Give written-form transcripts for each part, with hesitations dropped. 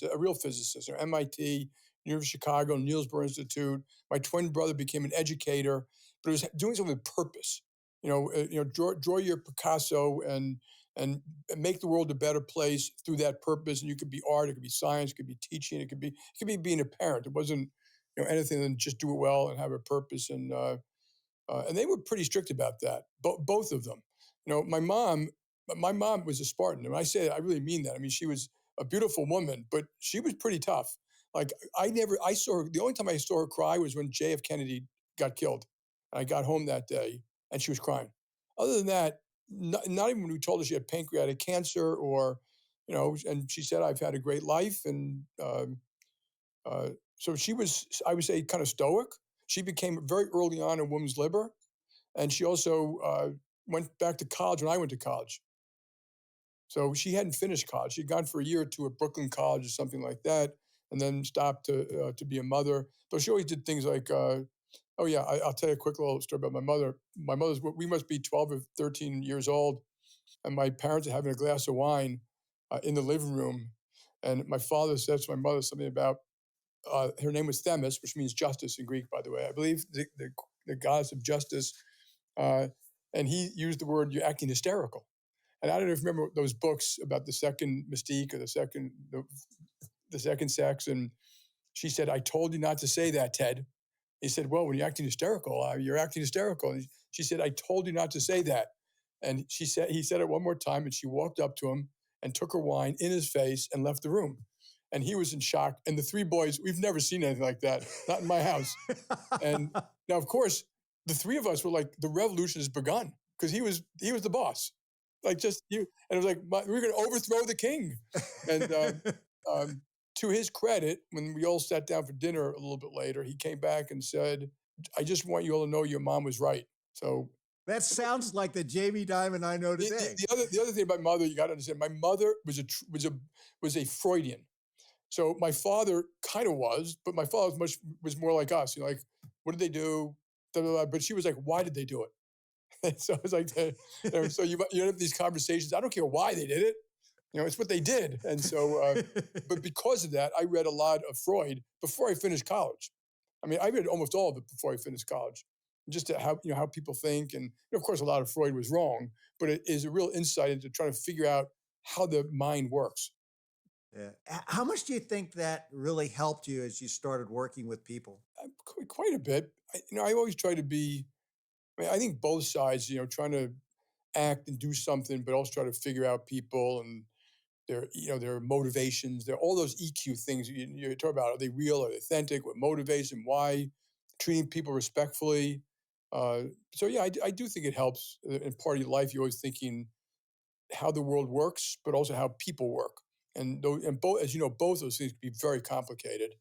a real physicist, MIT, University of Chicago, Niels Bohr Institute. My twin brother became an educator, but it was doing something with purpose. Draw your Picasso and make the world a better place through that purpose. And you could be art, it could be science, it could be teaching, it could be being a parent. It wasn't anything than just do it well and have a purpose. And they were pretty strict about that, both of them. My mom was a Spartan, and when I say that, I really mean that. I mean, she was a beautiful woman, but she was pretty tough. Like I saw her. The only time I saw her cry was when JF Kennedy got killed. And I got home that day, and she was crying. Other than that, not even when we told her she had pancreatic cancer, or and she said, "I've had a great life," and so she was, I would say, kind of stoic. She became very early on a women's libber, and she also went back to college when I went to college. So she hadn't finished college. She'd gone for a year or two at Brooklyn College or something like that, and then stopped to be a mother. But she always did things like, I'll tell you a quick little story about my mother. We must be 12 or 13 years old, and my parents are having a glass of wine in the living room. And my father says to my mother something about, her name was Themis, which means justice in Greek, by the way. I believe the goddess of justice. And he used the word, "You're acting hysterical." And I don't know if you remember those books about the second mystique or the second sex. And she said, "I told you not to say that, Ted." He said, "Well, when you're acting hysterical, you're acting hysterical." And she said, "I told you not to say that." And he said it one more time, and she walked up to him and took her wine in his face and left the room. And he was in shock. And the three boys, we've never seen anything like that, not in my house. And now, of course, the three of us were like, the revolution has begun, because he was the boss. Like, just you. And it was like, we're going to overthrow the king. And to his credit, when we all sat down for dinner a little bit later, he came back and said, "I just want you all to know your mom was right." So that sounds like the Jamie Dimon I know today. The other thing about my mother, you got to understand, my mother was a Freudian. So my father kind of was, but my father was more like us. Like, what did they do? Blah, blah, blah. But she was like, "Why did they do it?" And so it's like, so you have these conversations. I don't care why they did it. It's what they did. And so, but because of that, I read a lot of Freud before I finished college. I mean, I read almost all of it before I finished college, just to how people think. And of course, a lot of Freud was wrong, but it is a real insight into trying to figure out how the mind works. Yeah. How much do you think that really helped you as you started working with people? Quite a bit. I always try to be. I think both sides, trying to act and do something, but also try to figure out people and their motivations. They're all those EQ things you talk about. Are they real? Are they authentic? What motivates them? Why? Treating people respectfully. So yeah, I do think it helps in part of your life. You're always thinking how the world works, but also how people work. And both, as you know, both those things can be very complicated.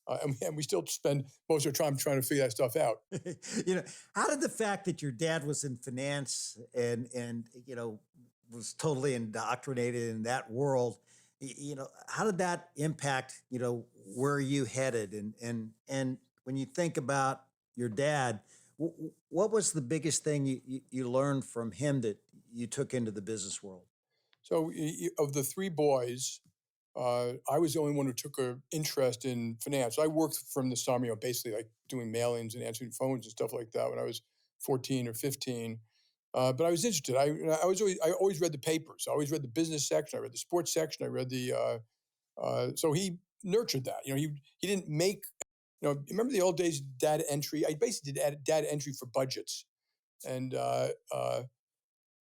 And we still spend most of our time trying to figure that stuff out. How did the fact that your dad was in finance and was totally indoctrinated in that world, how did that impact where you headed? And when you think about your dad, what was the biggest thing you learned from him that you took into the business world? So of the three boys, I was the only one who took an interest in finance. I worked from the summer, basically like doing mailings and answering phones and stuff like that when I was 14 or 15. But I was interested. I always read the papers. I always read the business section. I read the sports section. I read so he nurtured that. He didn't make. Remember the old days of data entry? I basically did data entry for budgets, and I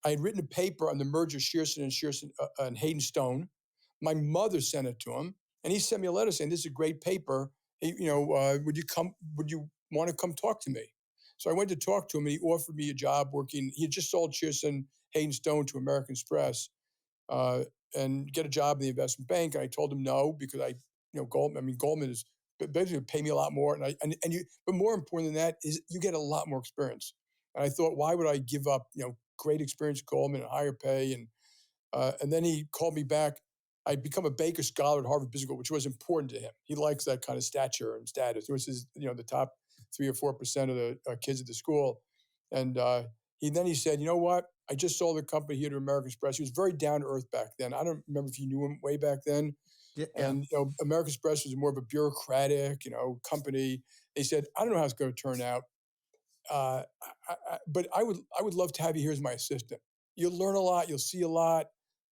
had written a paper on the merger of Shearson and Hayden Stone. My mother sent it to him, and he sent me a letter saying, "This is a great paper. Hey, would you come? Would you want to come talk to me?" So I went to talk to him, and he offered me a job working. He had just sold Shearson, Hayden Stone to American Express, and get a job in the investment bank. And I told him no because Goldman is basically pay me a lot more, but more important than that is you get a lot more experience. And I thought, why would I give up, great experience at Goldman and higher pay? And then he called me back. I'd become a Baker Scholar at Harvard Business School, which was important to him. He likes that kind of stature and status, which is, the top 3 or 4% of the kids at the school. And he said, "You know what? I just sold the company here to American Express." He was very down to earth back then. I don't remember if you knew him way back then, Yeah, yeah. And American Express was more of a bureaucratic, company. They said, I don't know how it's going to turn out, but I would love to have you here as my assistant. You'll learn a lot. You'll see a lot.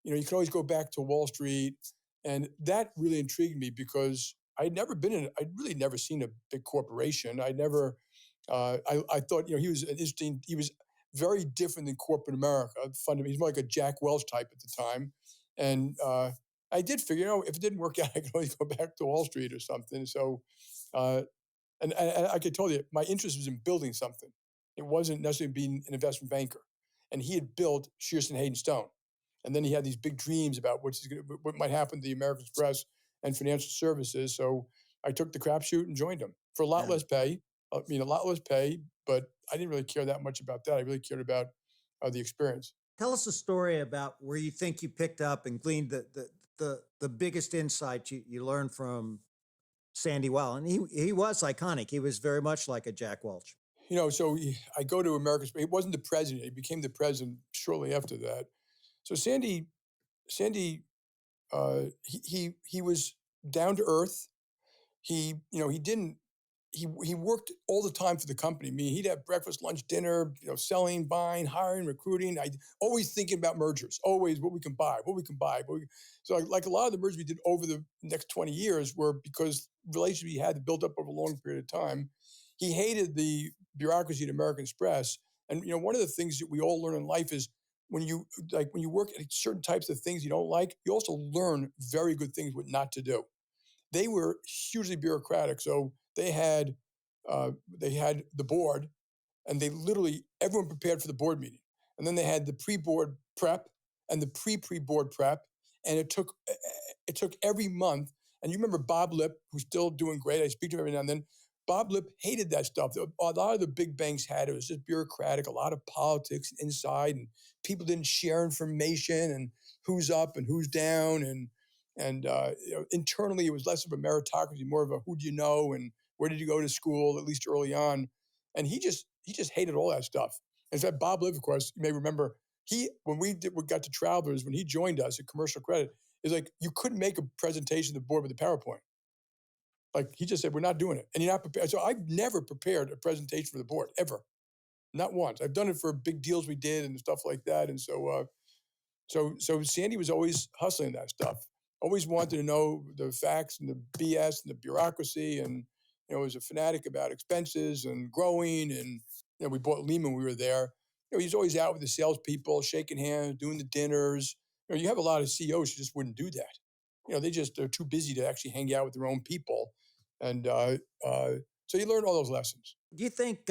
You can always go back to Wall Street, and that really intrigued me because I'd really never seen a big corporation. I never. I thought he was an interesting. He was very different than corporate America. Fundamentally, he's more like a Jack Welch type at the time, and I did figure, if it didn't work out, I could always go back to Wall Street or something. So. Uh, and I could tell you, my interest was in building something. It wasn't necessarily being an investment banker. And he had built Shearson Hayden Stone. And then he had these big dreams about what might happen to the American Express and financial services. So I took the crapshoot and joined him for a lot Yeah. less pay. A lot less pay, but I didn't really care that much about that. I really cared about the experience. Tell us a story about where you think you picked up and gleaned the biggest insight you learned from Sandy Well. And he was iconic. He was very much like a Jack Welch. I go to American Express. He wasn't the president. He became the president shortly after that. So Sandy, he was down to earth. He didn't. He worked all the time for the company. I mean, he'd have breakfast, lunch, dinner. Selling, buying, hiring, recruiting. I always thinking about mergers. Always what we can buy, what we can buy. So, like a lot of the mergers we did over the next 20 years were because relationships he had built up over a long period of time. He hated the bureaucracy at American Express, and one of the things that we all learn in life is when you work at certain types of things you don't like, you also learn very good things what not to do. They were hugely bureaucratic. So they had the board, and they literally everyone prepared for the board meeting, and then they had the pre-board prep and the pre-board prep, and it took every month. And you remember Bob Lip, who's still doing great. I speak to him every now and then. Bob Lip hated that stuff. A lot of the big banks had it. It was just bureaucratic, a lot of politics inside, and people didn't share information and who's up and who's down, and internally it was less of a meritocracy, more of a who do you know and where did you go to school, at least early on. And he just hated all that stuff. In fact, Bob Liv, of course, you may remember, we got to Travelers, when he joined us at Commercial Credit, is like you couldn't make a presentation to the board with a PowerPoint. Like he just said, we're not doing it, and you're not prepared. So I've never prepared a presentation for the board ever, not once. I've done it for big deals we did and stuff like that, and so Sandy was always hustling that stuff. Always wanted to know the facts and the BS and the bureaucracy, and was a fanatic about expenses and growing. And we bought Lehman. We were there. He's always out with the salespeople, shaking hands, doing the dinners. You have a lot of CEOs who just wouldn't do that. They're too busy to actually hang out with their own people, and so you learn all those lessons. Do you think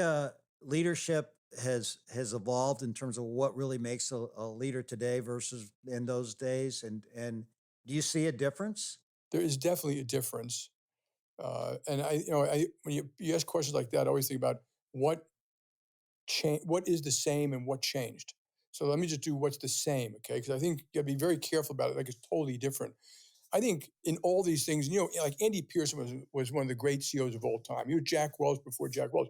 leadership has evolved in terms of what really makes a leader today versus in those days? And do you see a difference? There is definitely a difference. And when you ask questions like that, I always think about what what is the same and what changed. So let me just do what's the same, okay? Because I think you got to be very careful about it. Like it's totally different. I think in all these things, like Andy Pearson was one of the great CEOs of all time. He was Jack Welch before Jack Welch,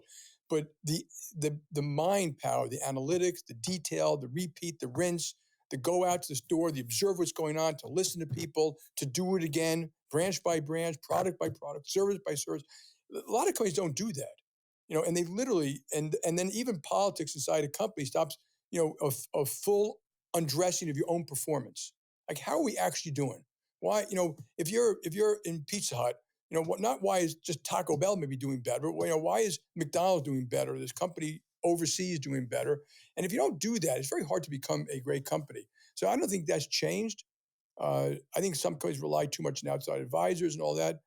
but the mind power, the analytics, the detail, the repeat, the rinse, the go out to the store, the observe what's going on, to listen to people, to do it again, branch by branch, product by product, service by service. A lot of companies don't do that, and they literally and then even politics inside a company stops, a full undressing of your own performance. Like how are we actually doing? Why, if you're in Pizza Hut, not why is just Taco Bell maybe doing better, but why is McDonald's doing better? This company overseas doing better. And if you don't do that, it's very hard to become a great company. So I don't think that's changed. I think some companies rely too much on outside advisors and all that.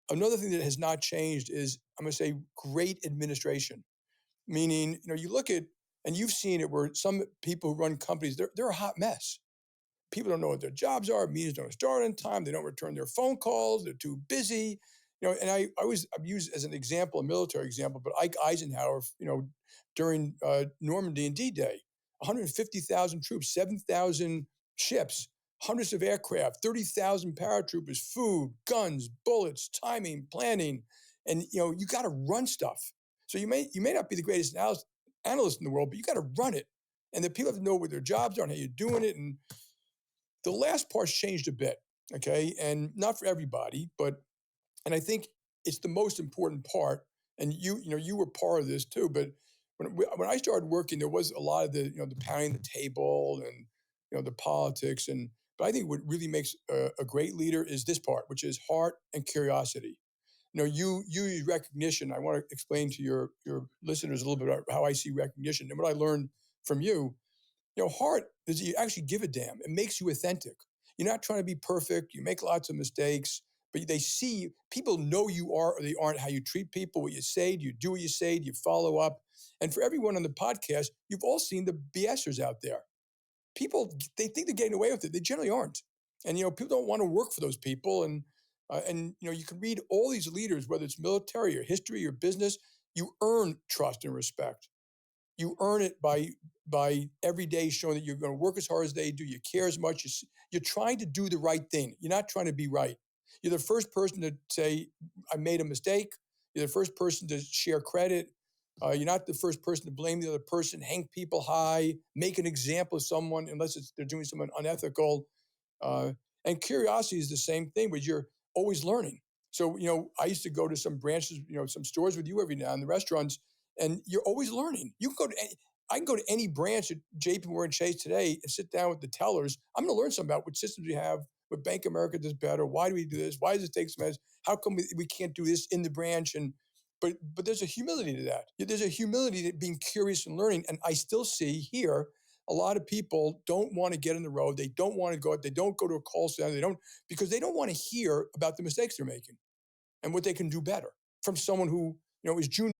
Another thing that has not changed is, I'm going to say, great administration. Meaning, you look at, and you've seen it where some people who run companies, they're a hot mess. People don't know what their jobs are. Meetings don't start on time. They don't return their phone calls. They're too busy. And I've used as an example, a military example, but Ike Eisenhower, during Normandy and D-Day, 150,000 troops, 7,000 ships, hundreds of aircraft, 30,000 paratroopers, food, guns, bullets, timing, planning, and you got to run stuff. So you may not be the greatest analyst in the world, but you got to run it, and the people have to know what their jobs are and how you're doing it. And the last part's changed a bit. Okay, and not for everybody, but and I think it's the most important part. And you were part of this too. But when I started working, there was a lot of the pounding the table and the politics. And but I think what really makes a great leader is this part, which is heart and curiosity. You use recognition. I want to explain to your listeners a little bit about how I see recognition and what I learned from you. Heart is you actually give a damn. It makes you authentic. You're not trying to be perfect. You make lots of mistakes, but they see people know you are or they aren't. How you treat people, what you say, do you do what you say, do you follow up? And for everyone on the podcast, you've all seen the BSers out there. People they think they're getting away with it. They generally aren't. And people don't want to work for those people. And you can read all these leaders, whether it's military or history or business. You earn trust and respect. You earn it by every day showing that you're going to work as hard as they do. You care as much. You're trying to do the right thing. You're not trying to be right. You're the first person to say, I made a mistake. You're the first person to share credit. You're not the first person to blame the other person, hang people high, make an example of someone unless they're doing something unethical. Uh, and curiosity is the same thing, but you're always learning. So, I used to go to some branches, some stores with you every now and the restaurants, and you're always learning. I can go to any branch at JP Morgan Chase today and sit down with the tellers. I'm going to learn something about what systems we have, what Bank of America does better. Why do we do this? Why does it take so much? How come we can't do this in the branch? But there's a humility to that. There's a humility to being curious and learning. And I still see here a lot of people don't want to get on the road. They don't want to go. They don't go to a call center. They don't because they don't want to hear about the mistakes they're making and what they can do better from someone who is junior